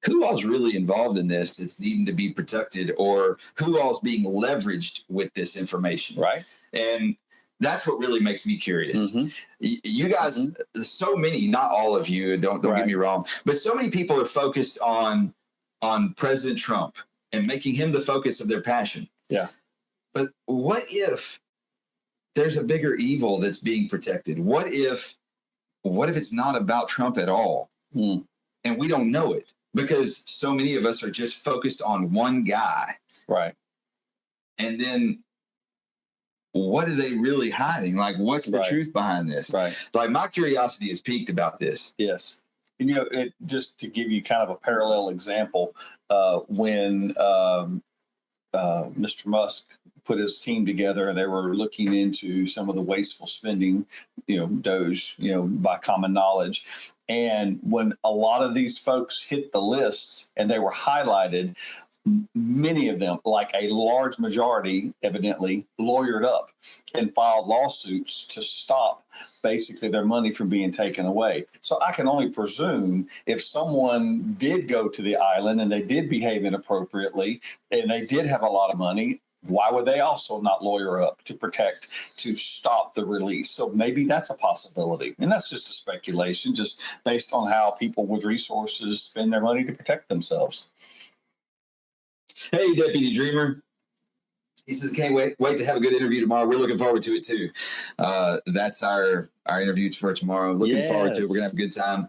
Who all's really involved in this that's needing to be protected, or who all's being leveraged with this information? Right. And that's what really makes me curious. Mm-hmm. You guys, so many, not all of you, don't Right. get me wrong, but so many people are focused on President Trump and making him the focus of their passion. Yeah. But what if there's a bigger evil that's being protected? What if it's not about Trump at all? Mm. And we don't know it because so many of us are just focused on one guy. Right. And then what are they really hiding? Like, what's the Right. truth behind this? Right. Like, my curiosity is piqued about this. Yes. And, it just to give you kind of a parallel example, when Mr. Musk put his team together and they were looking into some of the wasteful spending, Doge, by common knowledge. And when a lot of these folks hit the lists and they were highlighted, many of them, like a large majority, evidently lawyered up and filed lawsuits to stop basically their money from being taken away. So I can only presume if someone did go to the island and they did behave inappropriately and they did have a lot of money, why would they also not lawyer up to stop the release? So maybe that's a possibility. And that's just a speculation, just based on how people with resources spend their money to protect themselves. Hey, Deputy Dreamer. He says, can't wait to have a good interview tomorrow. We're looking forward to it too. That's our interview for tomorrow. Looking forward to it. We're going to have a good time.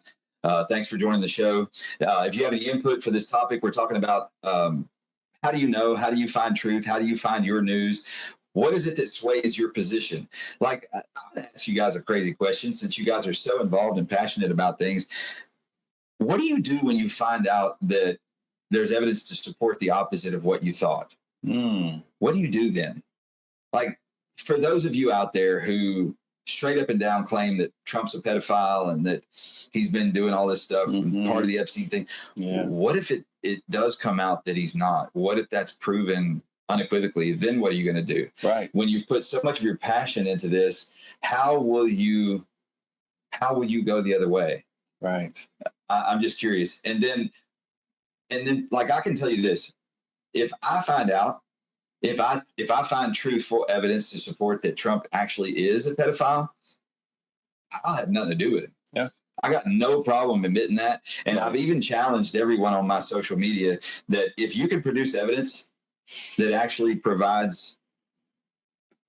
Thanks for joining the show. If you have any input for this topic, we're talking about how do you know? How do you find truth? How do you find your news? What is it that sways your position? Like, I'm going to ask you guys a crazy question since you guys are so involved and passionate about things. What do you do when you find out that there's evidence to support the opposite of what you thought? What do you do then? Like, for those of you out there who straight up and down claim that Trump's a pedophile and that he's been doing all this stuff, part of the Epstein thing, what if it does come out that he's not? What if that's proven unequivocally? Then what are you going to do? Right. When you've put so much of your passion into this, how will you go the other way? Right. I'm just curious. And then, like, I can tell you this: if I find out, if I find truthful evidence to support that Trump actually is a pedophile, I'll have nothing to do with it. Yeah. I got no problem admitting that. And I've even challenged everyone on my social media that if you can produce evidence that actually provides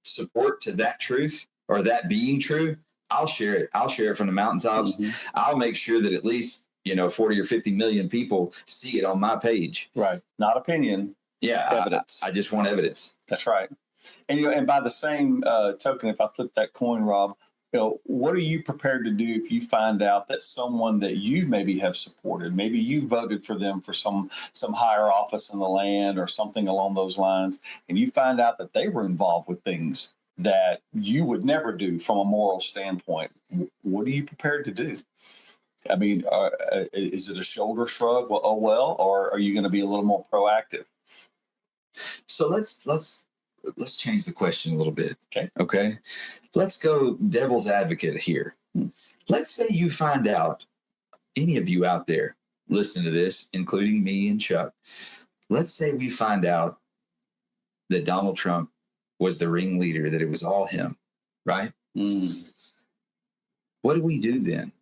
support to that truth or that being true, I'll share it. I'll share it from the mountaintops. I'll make sure that at least 40 or 50 million people see it on my page. Right. Not opinion. Yeah. Evidence. I just want evidence. That's right. And and by the same token, if I flip that coin, Rob, what are you prepared to do if you find out that someone that you maybe have supported, maybe you voted for them for some higher office in the land or something along those lines, and you find out that they were involved with things that you would never do from a moral standpoint? What are you prepared to do? I mean, is it a shoulder shrug? Well, oh well, or are you going to be a little more proactive? So let's change the question a little bit. Okay. Let's go devil's advocate here. Let's say you find out, any of you out there listening to this, including me and Chuck, let's say we find out that Donald Trump was the ringleader, that it was all him, right? What do we do then?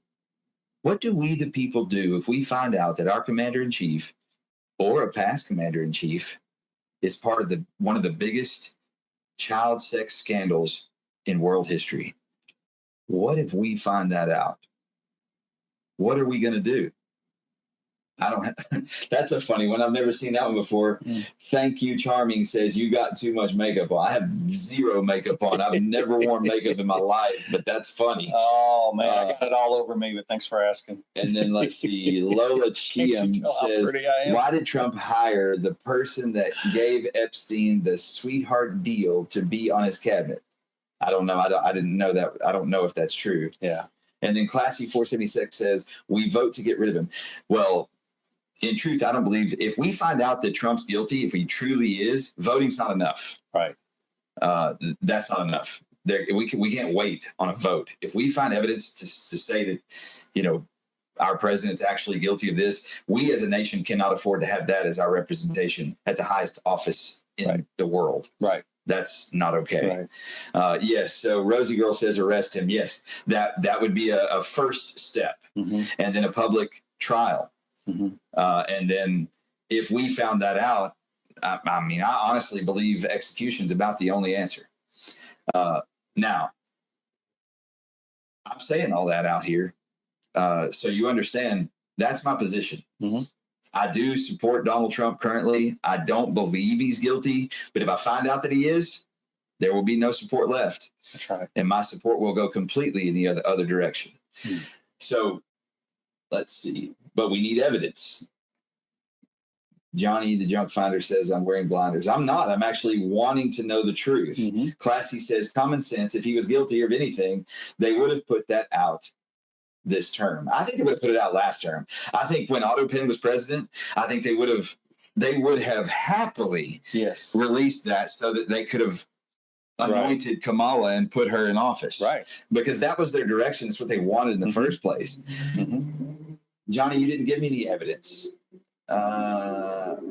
What do we, the people, do if we find out that our commander-in-chief or a past commander-in-chief is part of one of the biggest child sex scandals in world history? What if we find that out? What are we going to do? That's a funny one. I've never seen that one before. Thank you, Charming says, you got too much makeup on. I have zero makeup on. I've never worn makeup in my life, but that's funny. Oh, man, I got it all over me, but thanks for asking. And then let's see. Lola Chiam says, why did Trump hire the person that gave Epstein the sweetheart deal to be on his cabinet? I don't know. I didn't know that. I don't know if that's true. Yeah. And then Classy 476 says, we vote to get rid of him. Well, in truth, I don't believe if we find out that Trump's guilty, if he truly is, voting's not enough. Right. That's not enough. We can't wait on a vote. If we find evidence to say that, you know, our president's actually guilty of this, we as a nation cannot afford to have that as our representation at the highest office in the world. Right. That's not okay. Right. Yes. So Rosie Girl says arrest him. Yes, that would be a first step, and then a public trial. And then if we found that out, I mean, I honestly believe execution's about the only answer. Now, I'm saying all that out here, so you understand that's my position. I do support Donald Trump currently. I don't believe he's guilty, but if I find out that he is, there will be no support left. That's right. And my support will go completely in the other direction. So let's see. But we need evidence. Johnny the Junk Finder says I'm wearing blinders. I'm not. I'm actually wanting to know the truth. Classy says common sense. If he was guilty of anything, they would have put that out this term. I think they would have put it out last term. I think when Otto Penn was president, I think they would have happily released that so that they could have anointed Kamala and put her in office. Right. Because that was their direction. That's what they wanted in the first place. Johnny, you didn't give me any evidence. Edward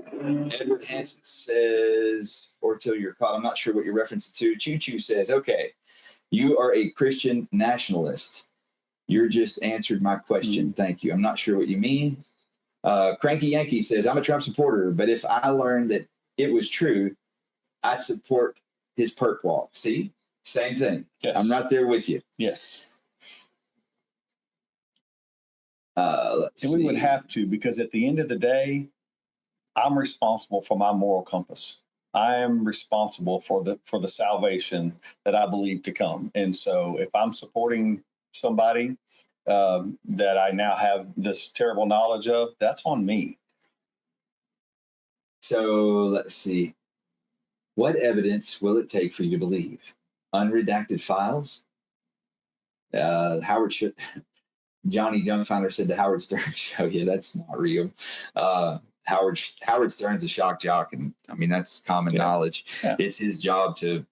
Hansen says, or till you're caught. I'm not sure what you're referencing to. Choo Choo says, okay, you are a Christian nationalist. You just answered my question. Thank you. I'm not sure what you mean. Cranky Yankee says, I'm a Trump supporter, but if I learned that it was true, I'd support his perk walk. See? Same thing. Yes. I'm right there with you. Yes. Let's And see. we would have to, because at the end of the day, I'm responsible for my moral compass. I am responsible for the salvation that I believe to come. And so if I'm supporting somebody that I now have this terrible knowledge of, that's on me. So let's see. What evidence will it take for you to believe? Unredacted files? Johnny Jungfinder said the Howard Stern show. Yeah, that's not real. Howard Stern's a shock jock, and I mean that's common knowledge. It's his job to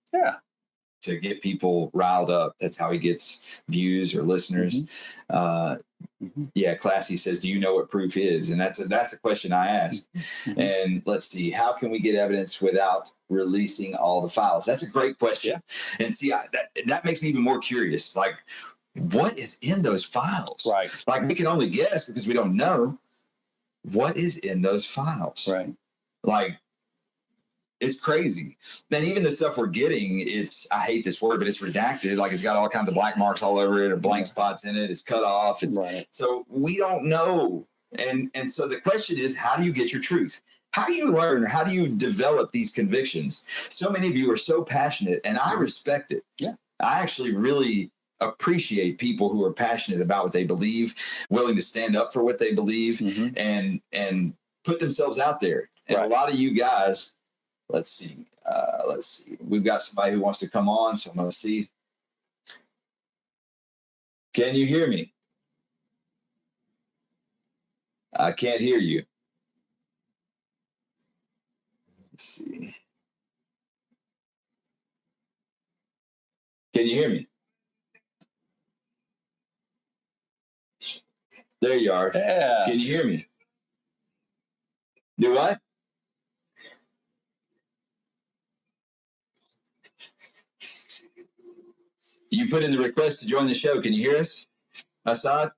get people riled up. That's how he gets views or listeners. Classy says, do you know what proof is? And that's a question I ask. And let's see, how can we get evidence without releasing all the files? That's a great question. And see, that makes me even more curious. Like, what is in those files? Right. Like, we can only guess because we don't know what is in those files. Right. Like, it's crazy. And even the stuff we're getting, I hate this word, but it's redacted. Like, it's got all kinds of black marks all over it or blank spots in it. It's cut off. So we don't know. And so the question is, how do you get your truth? How do you learn? How do you develop these convictions? So many of you are so passionate, and I respect it. Yeah. I actually really appreciate people who are passionate about what they believe, willing to stand up for what they believe, and put themselves out there. And a lot of you guys, let's see. We've got somebody who wants to come on, so I'm going to see. Can you hear me? I can't hear you. Let's see. Can you hear me? There you are. Yeah. Can you hear me? Do what? You put in the request to join the show. Can you hear us, Assad?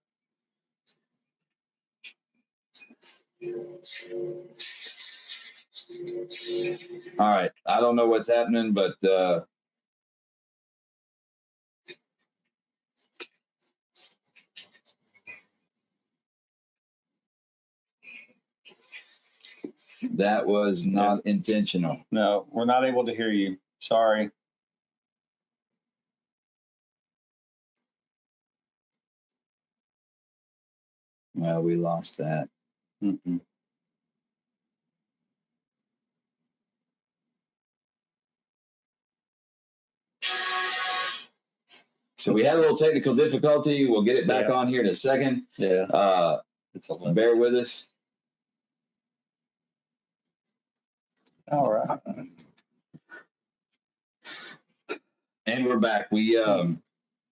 All right. I don't know what's happening, but that was not intentional. No, we're not able to hear you. Sorry. Well, we lost that. So we had a little technical difficulty. We'll get it back on here in a second. Yeah. Bear with us. All right. And we're back. I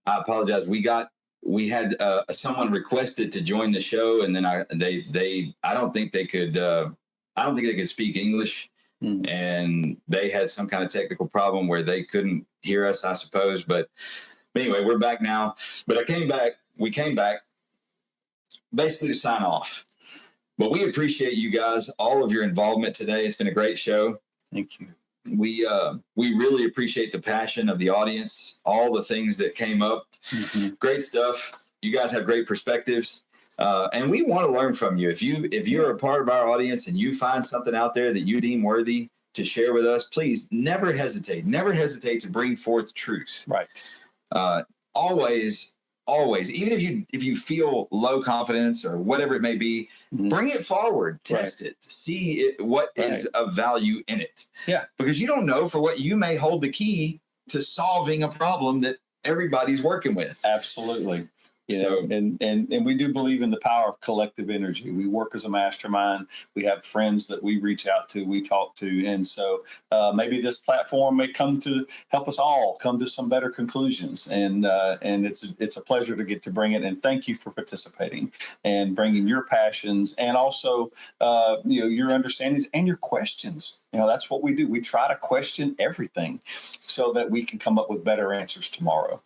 apologize. We had someone requested to join the show, and then I don't think they could speak English, and they had some kind of technical problem where they couldn't hear us, I suppose. But anyway, we're back now. But we came back basically to sign off. But we appreciate you guys, all of your involvement today. It's been a great show. Thank you. We really appreciate the passion of the audience, all the things that came up. Great stuff. You guys have great perspectives, and we want to learn from you. If you're a part of our audience and you find something out there that you deem worthy to share with us, please never hesitate to bring forth truth. Right. Always, even if you feel low confidence or whatever it may be, bring it forward, test it, see what is of value in it. Yeah. Because you don't know for what you may hold the key to solving a problem that everybody's working with. Absolutely. So, and we do believe in the power of collective energy. We work as a mastermind. We have friends that we reach out to, we talk to. And so maybe this platform may come to help us all come to some better conclusions. And it's a pleasure to get to bring it. And thank you for participating and bringing your passions and also, your understandings and your questions. That's what we do. We try to question everything so that we can come up with better answers tomorrow.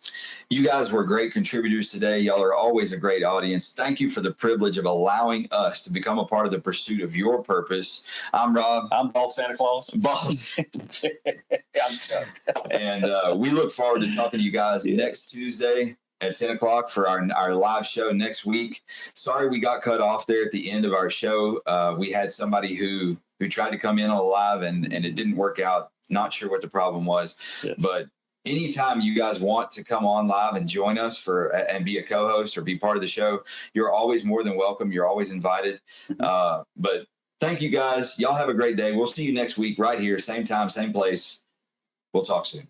You guys were great contributors today. Y'all are always a great audience. Thank you for the privilege of allowing us to become a part of the pursuit of your purpose. I'm Rob. I'm Bald Santa Claus. Bald. I'm Chuck. And we look forward to talking to you guys next Tuesday at 10 o'clock for our live show next week. Sorry we got cut off there at the end of our show. We had somebody who tried to come in on a live and it didn't work out. Not sure what the problem was. Yes. But anytime you guys want to come on live and join us and be a co-host or be part of the show, you're always more than welcome. You're always invited. But thank you guys. Y'all have a great day. We'll see you next week right here. Same time, same place. We'll talk soon.